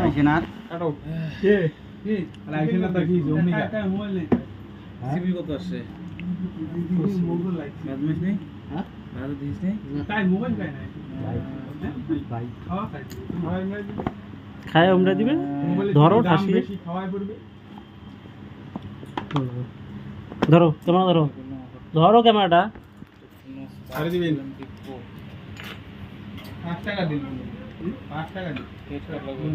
আইসেনার কাটো কে কি আইসেনার তো কি জমি কাটা মোবাইল নেই সিবি কত আসছে মোবাইল লাগছে বাদমিস নেই হ্যাঁ ভালো দিস নেই তাই মোবাইল কাই নাই ভাই খাওয়া খাই খাওয়াই নাই খায় আমরা দিবে মোবাইলে ধরো দাম ঠাসিয়ে বেশি খাওয়াই পড়বে ধরো ক্যামেরা ধরো ধরো ক্যামেরাটা আরে দিবেন 5 টাকা দিন 5 টাকা দিন কেট কাট লাগবে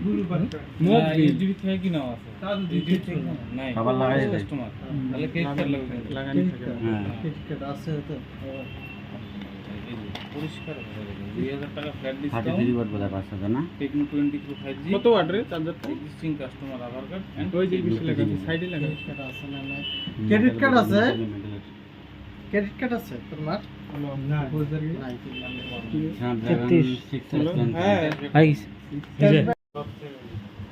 গুরু পাঁচ টাকা মুখ ইউটিউব থেকে কি নাও আছে তাও ইউটিউব থেকে নাই খাবার লাগাই দেয়। কাস্টমার তাহলে কেট কাট লাগবে লাগানি থাকে হ্যাঁ টিকিট আছে তো পরিষ্কার হয়ে যাবে 2000 টাকা ফ্ল্যাট 33 ডিসকাউন্ট ওয়াট বোধ হয় 500 না টেকনো 20 প্রো 5G কত ওয়াট রে চার্জারটা এক্সিস্টিং কাস্টমার আধার কার্ড ওই যে বেশি লাগা আছে সাইডে লাগা সেটা আছে না না ক্রেডিট কার্ড আছে ক্রেডিট কার্ড আছে তোমার না বুঝার কি নাই Snapdragon 6 হ্যাঁ আই গেছে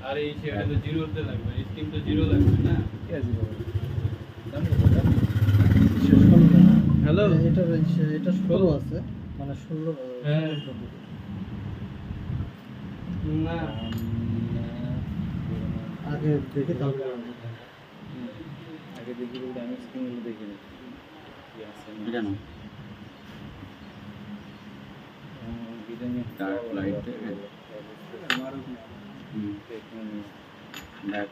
আর এই সেটা তো জিরোতে লাগবে স্টিম তো জিরো লাগবে না হ্যালো এটা এটা 16 আছে মানে 16 হ্যাঁ না আগে দেখে তারপর আগে দেখি ওটা আমি স্ক্রিনে দেখি না কি আছে এটা না বিদানি ডার্ক লাইট আমারও হুম টেকনো ব্ল্যাক